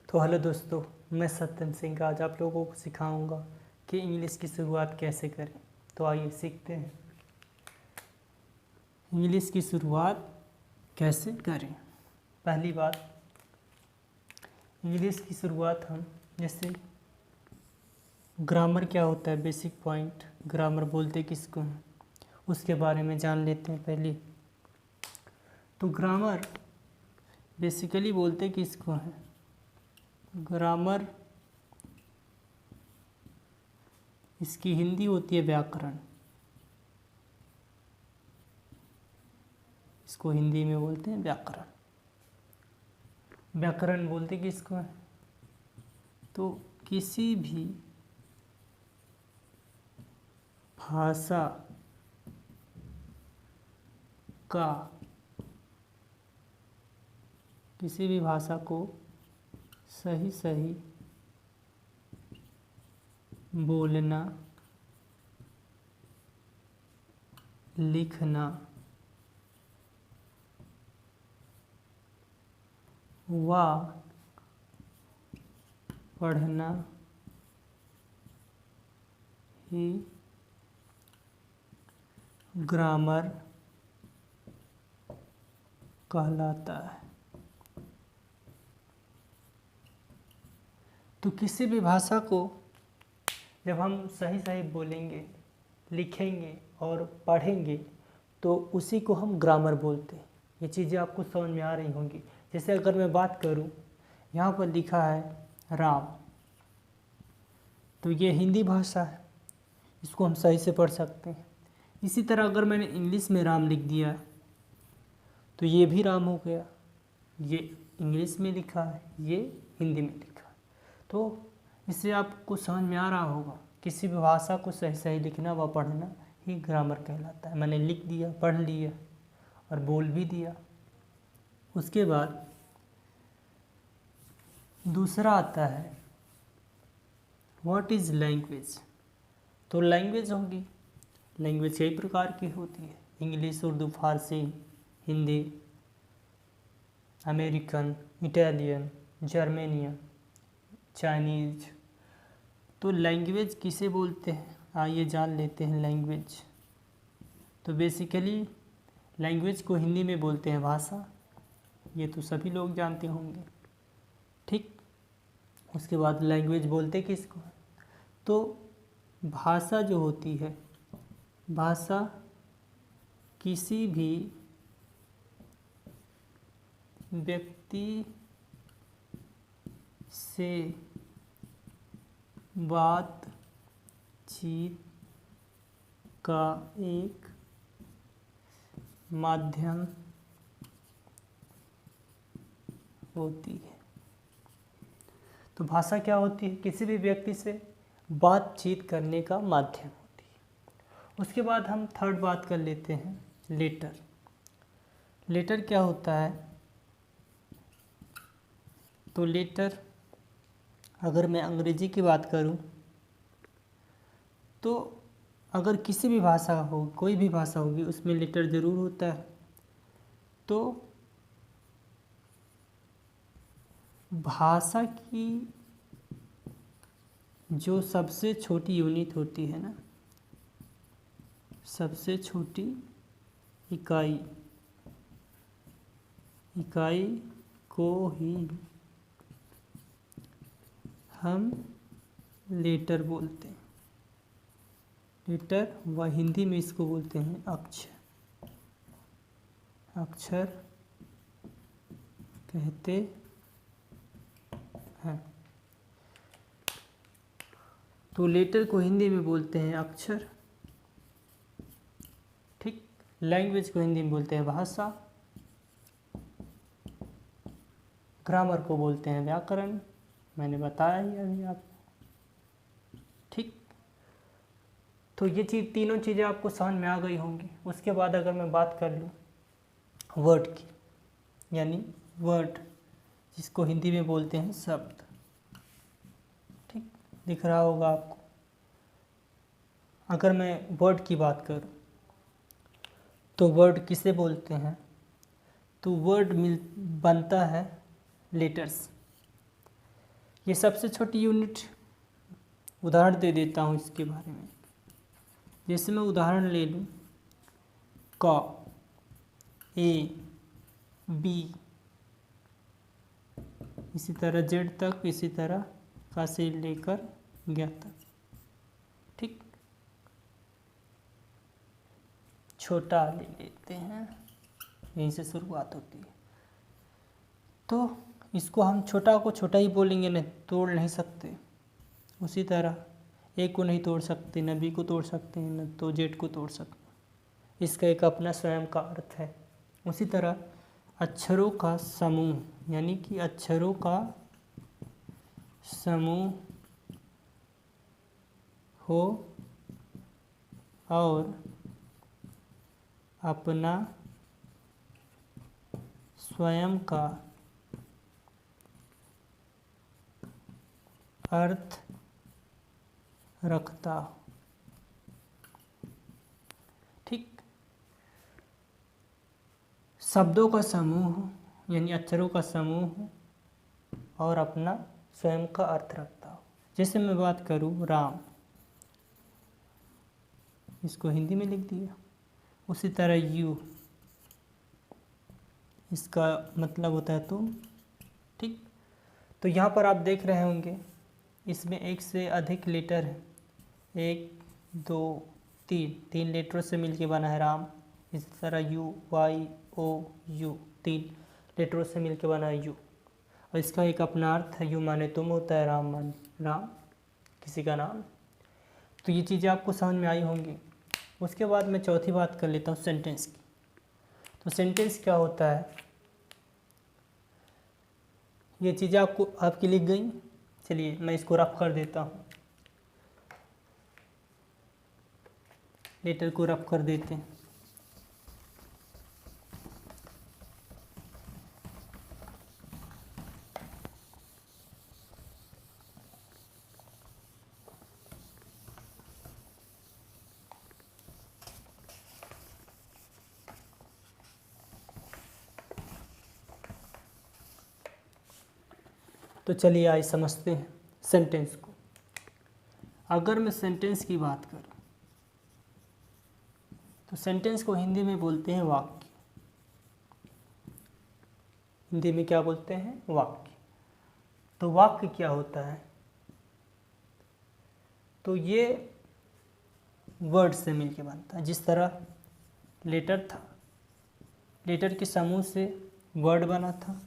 तो हेलो दोस्तों, मैं सत्यम सिंह आज आप लोगों को सिखाऊंगा कि इंग्लिश की शुरुआत कैसे करें। तो आइए सीखते हैं इंग्लिश की शुरुआत कैसे करें। पहली बात, इंग्लिश की शुरुआत हम जैसे ग्रामर क्या होता है, बेसिक पॉइंट, ग्रामर बोलते किसको हैं उसके बारे में जान लेते हैं पहले। तो ग्रामर बेसिकली बोलते किसको हैं? ग्रामर इसकी हिंदी होती है व्याकरण। इसको हिंदी में बोलते हैं व्याकरण। व्याकरण बोलते किसको है? तो किसी भी भाषा का, किसी भी भाषा को सही सही बोलना, लिखना व पढ़ना ही ग्रामर कहलाता है। तो किसी भी भाषा को जब हम सही सही बोलेंगे, लिखेंगे और पढ़ेंगे तो उसी को हम ग्रामर बोलते हैं। ये चीज़ें आपको समझ में आ रही होंगी। जैसे अगर मैं बात करूं, यहाँ पर लिखा है राम, तो ये हिंदी भाषा है, इसको हम सही से पढ़ सकते हैं। इसी तरह अगर मैंने इंग्लिश में राम लिख दिया तो ये भी राम हो गया। ये इंग्लिश में लिखा है, ये हिंदी में लिखा है। तो इससे आपको समझ में आ रहा होगा, किसी भी भाषा को सही सही लिखना व पढ़ना ही ग्रामर कहलाता है। मैंने लिख दिया, पढ़ लिया और बोल भी दिया। उसके बाद दूसरा आता है व्हाट इज़ लैंग्वेज। तो लैंग्वेज होगी, लैंग्वेज कई प्रकार की होती है, इंग्लिश, उर्दू, फारसी, हिंदी, अमेरिकन, इटालियन, जर्मेनियन, चाइनीज। तो लैंग्वेज किसे बोलते हैं, आइए जान लेते हैं लैंग्वेज। तो बेसिकली लैंग्वेज को हिंदी में बोलते हैं भाषा, ये तो सभी लोग जानते होंगे, ठीक। उसके बाद लैंग्वेज बोलते किसको? तो भाषा जो होती है, भाषा किसी भी व्यक्ति से बातचीत का एक माध्यम होती है। तो भाषा क्या होती है? किसी भी व्यक्ति से बातचीत करने का माध्यम होती है। उसके बाद हम थर्ड बात कर लेते हैं लेटर। लेटर क्या होता है? तो लेटर, अगर मैं अंग्रेजी की बात करूं तो अगर किसी भी भाषा हो, कोई भी भाषा होगी, उसमें लेटर ज़रूर होता है। तो भाषा की जो सबसे छोटी यूनिट होती है ना, सबसे छोटी इकाई को ही हम लेटर बोलते हैं। लेटर व हिंदी में इसको बोलते हैं अक्षर। अक्षर कहते हैं। तो लेटर को हिंदी में बोलते हैं अक्षर, ठीक। लैंग्वेज को हिंदी में बोलते हैं भाषा, ग्रामर को बोलते हैं व्याकरण, मैंने बताया ही अभी आपको, ठीक। तो ये तीनों चीज़ें आपको समझ में आ गई होंगी। उसके बाद अगर मैं बात कर लूँ वर्ड की, यानी वर्ड जिसको हिंदी में बोलते हैं शब्द, ठीक, दिख रहा होगा आपको। अगर मैं वर्ड की बात करूँ तो वर्ड किसे बोलते हैं? तो वर्ड बनता है लेटर्स। ये सबसे छोटी यूनिट। उदाहरण दे देता हूँ इसके बारे में। जैसे मैं उदाहरण ले लूँ क, ए, बी, इसी तरह जेड तक, इसी तरह का से लेकर ज्ञ तक। ठीक, छोटा ले लेते हैं, यहीं से शुरुआत होती है। तो इसको हम छोटा को छोटा ही बोलेंगे, नहीं तोड़ नहीं सकते। उसी तरह ए को नहीं तोड़ सकते, न बी को तोड़ सकते हैं, न तो जेड को तोड़ सकते। इसका एक अपना स्वयं का अर्थ है। उसी तरह अक्षरों का समूह, यानी कि अक्षरों का समूह हो और अपना स्वयं का अर्थ रखता हो। ठीक, शब्दों का समूह यानी अक्षरों का समूह और अपना स्वयं का अर्थ रखता हो। जैसे मैं बात करूँ राम, इसको हिंदी में लिख दिया। उसी तरह यू, इसका मतलब होता है तुम। ठीक, तो यहाँ पर आप देख रहे होंगे इसमें एक से अधिक लेटर है। 1 2 3, 3 लेटरों से मिलके बना है राम। इसी तरह यू, वाई, ओ, यू, 3 लेटरों से मिलके बना है यू। और इसका एक अपना अर्थ है। यू माने तुम होता है, राम माने राम, किसी का नाम। तो ये चीज़ें आपको समझ में आई होंगी। उसके बाद मैं चौथी बात कर लेता हूँ सेंटेंस की। तो सेंटेंस क्या होता है, ये चीज़ें आपकी लिख गई। चलिए मैं इसको रफ कर देता हूँ, लेटर को रफ कर देते हैं। तो चलिए आइए समझते हैं सेंटेंस को। अगर मैं सेंटेंस की बात करूं तो सेंटेंस को हिंदी में बोलते हैं वाक्य। हिंदी में क्या बोलते हैं, वाक्य। तो वाक्य क्या होता है, तो ये वर्ड से मिलके बनता है। जिस तरह लेटर था, लेटर के समूह से वर्ड बना था,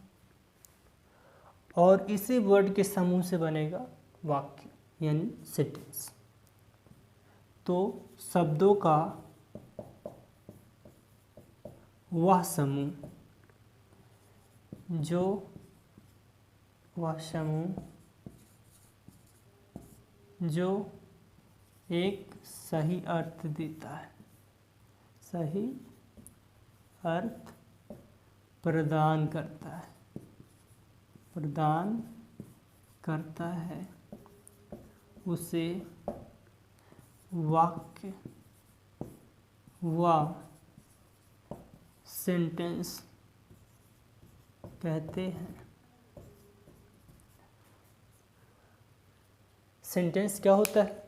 और इसी वर्ड के समूह से बनेगा वाक्य यानी सेंटेंस। तो शब्दों का वह समूह जो एक सही अर्थ देता है, सही अर्थ प्रदान करता है, उसे वाक्य व सेंटेंस कहते हैं। सेंटेंस क्या होता है,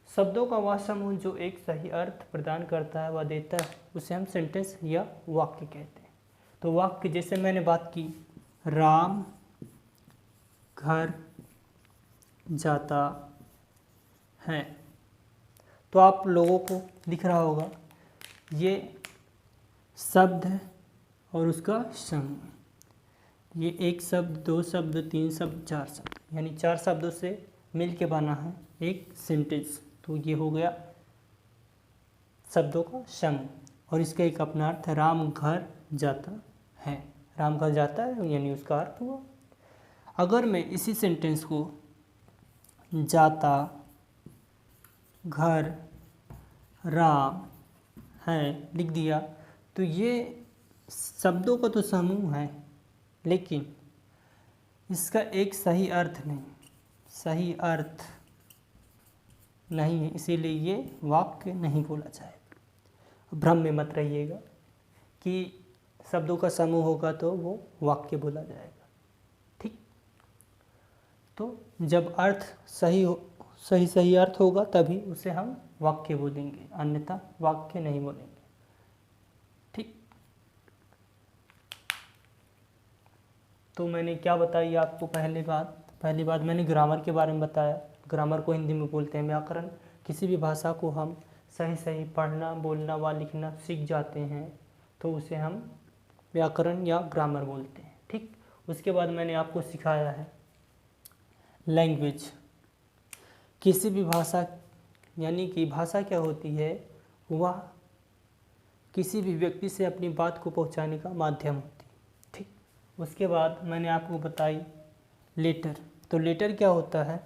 शब्दों का वह समूह जो एक सही अर्थ प्रदान करता है, वह देता है, उसे हम सेंटेंस या वाक्य कहते हैं। तो वाक्य जैसे मैंने बात की, राम घर जाता है, तो आप लोगों को दिख रहा होगा ये शब्द है और उसका समूह। ये एक शब्द, 2 शब्द, 3 शब्द, 4 शब्द, यानी 4 शब्दों से मिल के बना है एक सेंटेंस। तो ये हो गया शब्दों का समूह, और इसका एक अपना अर्थ है, राम घर जाता है। राम घर जाता है यानी उसका अर्थ हुआ। अगर मैं इसी सेंटेंस को जाता, घर, राम है लिख दिया, तो ये शब्दों का तो समूह है, लेकिन इसका एक सही अर्थ नहीं है, इसीलिए ये वाक्य नहीं बोला जाएगा। भ्रम में मत रहिएगा कि शब्दों का समूह होगा तो वो वाक्य बोला जाएगा। ठीक, तो जब अर्थ सही हो, सही अर्थ होगा तभी उसे हम वाक्य बोलेंगे, अन्यथा वाक्य नहीं बोलेंगे। ठीक, तो मैंने क्या बताई आपको पहली बात मैंने ग्रामर के बारे में बताया। ग्रामर को हिंदी में बोलते हैं व्याकरण। किसी भी भाषा को हम सही पढ़ना, बोलना व लिखना सीख जाते हैं तो उसे हम व्याकरण या ग्रामर बोलते हैं। ठीक, उसके बाद मैंने आपको सिखाया है लैंग्वेज। किसी भी भाषा, यानी कि भाषा क्या होती है, वह किसी भी व्यक्ति से अपनी बात को पहुंचाने का माध्यम होती है। ठीक, उसके बाद मैंने आपको बताई लेटर। तो लेटर क्या होता है,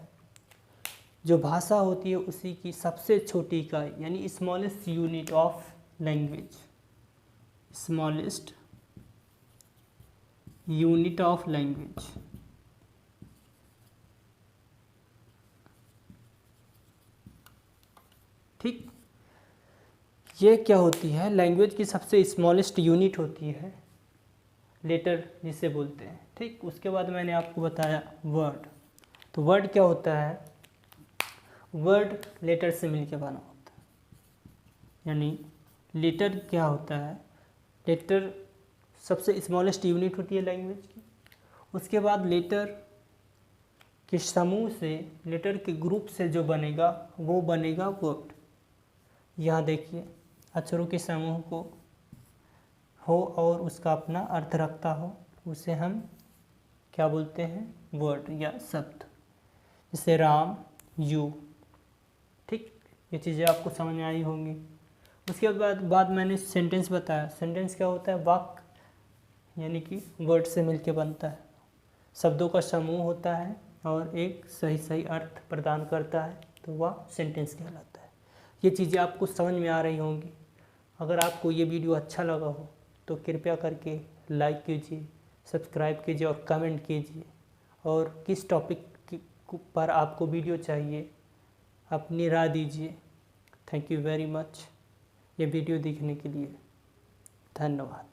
जो भाषा होती है उसी की सबसे छोटी इकाई, यानी smallest unit of language, smallest unit of language. ठीक, ये क्या होती है, लैंग्वेज की सबसे स्मॉलेस्ट यूनिट होती है लेटर, जिसे बोलते हैं। ठीक, उसके बाद मैंने आपको बताया वर्ड। तो वर्ड क्या होता है, वर्ड लेटर से मिलकर बना होता है, यानी लेटर क्या होता है, लेटर सबसे स्मॉलेस्ट यूनिट होती है लैंग्वेज की। उसके बाद लेटर के समूह से, लेटर के ग्रुप से जो बनेगा वो बनेगा वर्ड। यहाँ देखिए, अक्षरों के समूह को हो और उसका अपना अर्थ रखता हो, उसे हम क्या बोलते हैं, वर्ड या शब्द। जैसे राम, यू। ठीक, ये चीज़ें आपको समझ में आई होंगी। उसके बाद मैंने सेंटेंस बताया। सेंटेंस क्या होता है, वाक्य, यानी कि वर्ड से मिलके बनता है, शब्दों का समूह होता है और एक सही अर्थ प्रदान करता है, तो वह सेंटेंस कहलाता है। ये चीज़ें आपको समझ में आ रही होंगी। अगर आपको ये वीडियो अच्छा लगा हो तो कृपया करके लाइक कीजिए, सब्सक्राइब कीजिए और कमेंट कीजिए। और किस टॉपिक पर आपको वीडियो चाहिए अपनी राय दीजिए। थैंक यू वेरी मच ये वीडियो देखने के लिए, धन्यवाद।